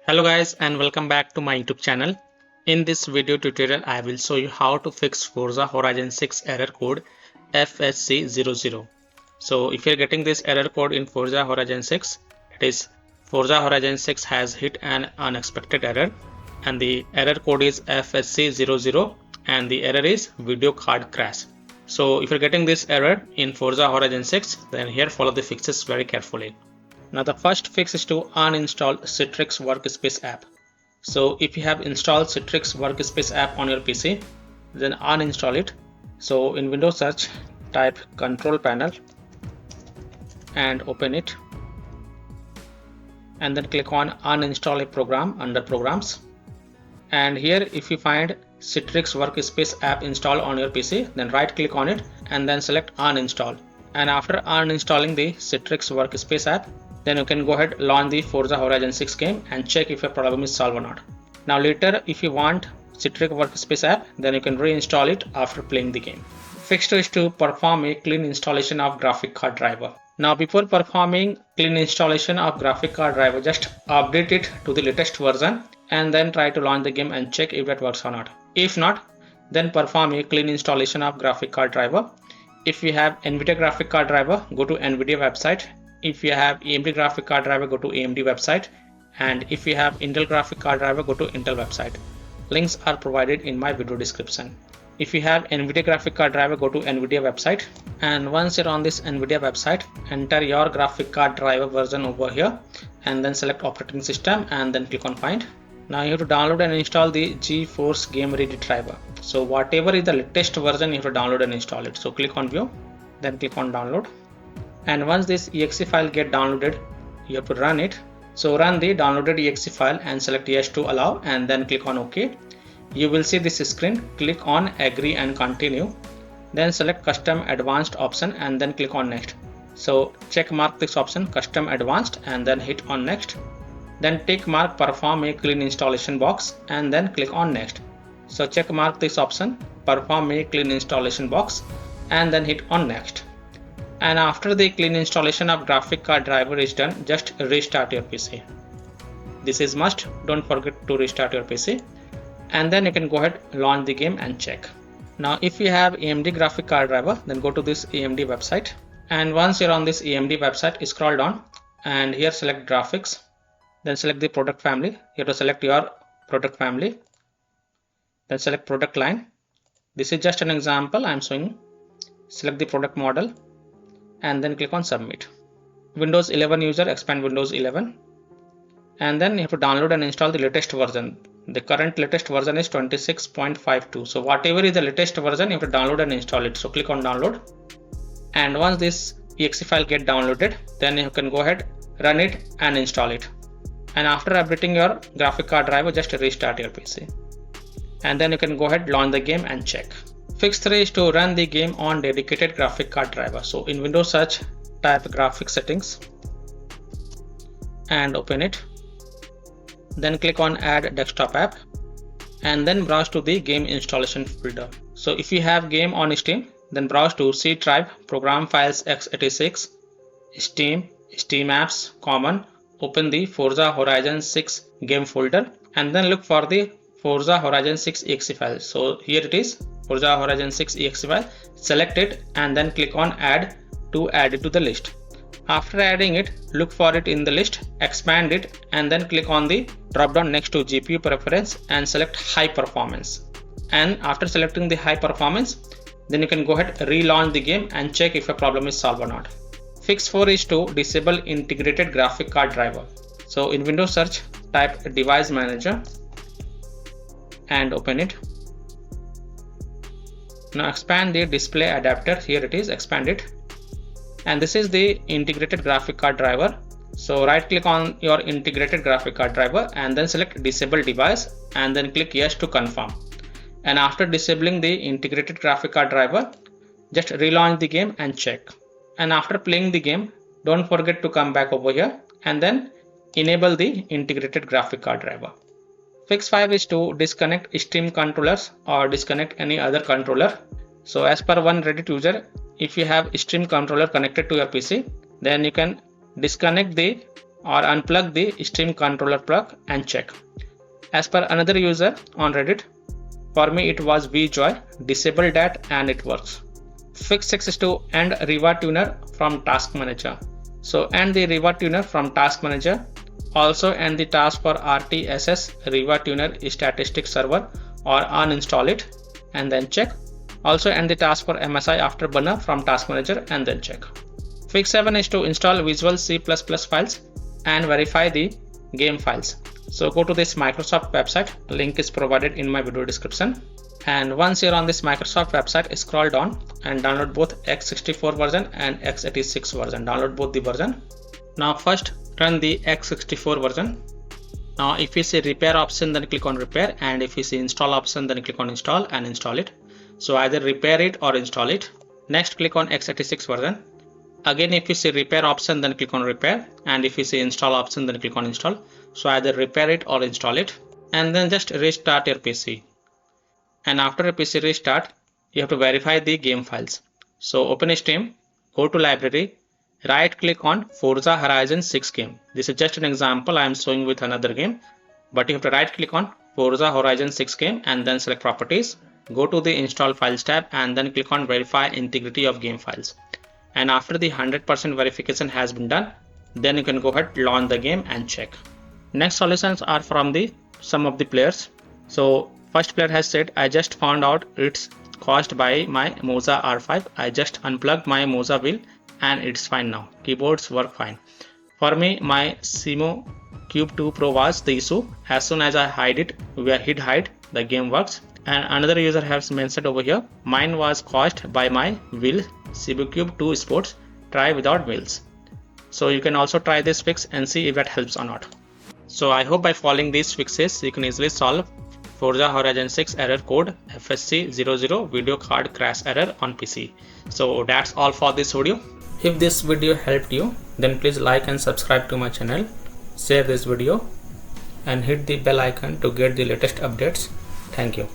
Hello guys and welcome back to my YouTube channel. In this video tutorial I will show you how to fix Forza Horizon 6 error code FHC00. So if you're getting this error code in Forza Horizon 6, it is Forza Horizon 6 has hit an unexpected error and the error code is FHC00 and the error is video card crash. So if you're getting this error in Forza Horizon 6, then here follow the fixes very carefully. Now the first fix is to uninstall Citrix Workspace app. So if you have installed Citrix Workspace app on your PC, then uninstall it. So in Windows search, type control panel and open it. And then click on uninstall a program under programs. And here if you find Citrix Workspace app installed on your PC, then right click on it and then select uninstall. And after uninstalling the Citrix Workspace app, then you can go ahead launch the Forza Horizon 6 game and check if your problem is solved or not. Now later if you want Citrix Workspace app, then you can reinstall it after playing the game. Fix 2 is to perform a clean installation of graphic card driver. Now before performing clean installation of graphic card driver, just update it to the latest version and then try to launch the game and check if that works or not. If not, then perform a clean installation of graphic card driver. If you have NVIDIA graphic card driver, go to NVIDIA website. If you have AMD graphic card driver, go to AMD website, and if you have Intel graphic card driver, go to Intel website. Links are provided in my video description. If you have NVIDIA graphic card driver, go to NVIDIA website, and once you're on this NVIDIA website, enter your graphic card driver version over here and then select operating system and then click on find. Now you have to download and install the GeForce Game Ready driver. So whatever is the latest version, you have to download and install it. So click on view, then click on download. And once this exe file get downloaded, you have to run it. So run the downloaded exe file and select yes to allow and then click on OK. You will see this screen. Click on agree and continue. Then select custom advanced option and then click on next. So check mark this option custom advanced and then hit on next. Then tick mark perform a clean installation box and then click on next. So check mark this option perform a clean installation box and then hit on next. And after the clean installation of graphic card driver is done, just restart your PC. This is must, don't forget to restart your PC. And then you can go ahead launch the game and check. Now if you have AMD graphic card driver, then go to this AMD website. And once you're on this AMD website, scroll down and here select graphics. Then select the product family. You have to select your product family. Then select product line. This is just an example I'm showing. Select the product model and then click on submit. Windows 11 user, expand Windows 11. And then you have to download and install the latest version. The current latest version is 26.52. So whatever is the latest version, you have to download and install it. So click on download. And once this exe file get downloaded, then you can go ahead, run it and install it. And after updating your graphic card driver, just restart your PC. And then you can go ahead, launch the game and check. Fix 3 is to run the game on dedicated graphic card driver. So in Windows search, type graphic settings and open it. Then click on add desktop app and then browse to the game installation folder. So if you have game on Steam, then browse to C drive, program files x86, Steam, Steam apps, common, open the Forza Horizon 6 game folder and then look for the Forza Horizon 6 exe file. So here it is, Forza Horizon 6 exe file. Select it and then click on add to add it to the list. After adding it, look for it in the list, expand it and then click on the drop down next to GPU preference and select high performance. And after selecting the high performance, then you can go ahead relaunch the game and check if a problem is solved or not. Fix 4 is to disable integrated graphic card driver. So in Windows search, type device manager and open it. Now expand the display adapter. Here it is, expand it. And this is the integrated graphic card driver. So right click on your integrated graphic card driver and then select disable device and then click yes to confirm. And after disabling the integrated graphic card driver, just relaunch the game and check. And after playing the game, don't forget to come back over here and then enable the integrated graphic card driver. Fix 5 is to disconnect Steam controllers or disconnect any other controller. So as per one Reddit user, if you have Steam controller connected to your PC, then you can disconnect the or unplug the stream controller plug and check. As per another user on Reddit, for me it was VJoy, disable that and it works. Fix 6 is to end Riva Tuner from Task Manager. So end the Riva Tuner from Task Manager. Also end the task for RTSS Riva Tuner Statistic Server or uninstall it and then check. Also end the task for MSI Afterburner from Task Manager and then check. Fix 7 is to install Visual C++ files and verify the game files. So go to this Microsoft website, link is provided in my video description. And once you're on this Microsoft website, scroll down and download both x64 version and x86 version. Download both the version. Now first run the x64 version. Now if you see repair option, then click on repair, and if you see install option, then click on install and install it. So either repair it or install it. Next click on x86 version. Again if you see repair option, then click on repair, and if you see install option, then click on install. So either repair it or install it, and then just restart your PC. And after a PC restart, you have to verify the game files. So open Steam, go to library, right click on Forza Horizon 6 game. This is just an example I am showing with another game, but you have to right click on Forza Horizon 6 game and then select properties. Go to the install files tab and then click on verify integrity of game files. And after the 100% verification has been done, then you can go ahead, launch the game and check. Next solutions are from some of the players. So first player has said, I just found out it's caused by my Moza R5. I just unplugged my Moza wheel and it's fine now. Keyboards work fine. For me, my Simo Cube 2 Pro was the issue. As soon as I hide it, hit hide, the game works. And another user has mentioned over here, mine was caused by my wheel Simo Cube 2 Sports. Try without wheels. So you can also try this fix and see if that helps or not. So I hope by following these fixes, you can easily solve Forza Horizon 6 error code FHC00 video card crash error on PC. So that's all for this video. If this video helped you, then please like and subscribe to my channel, share this video and hit the bell icon to get the latest updates. Thank you.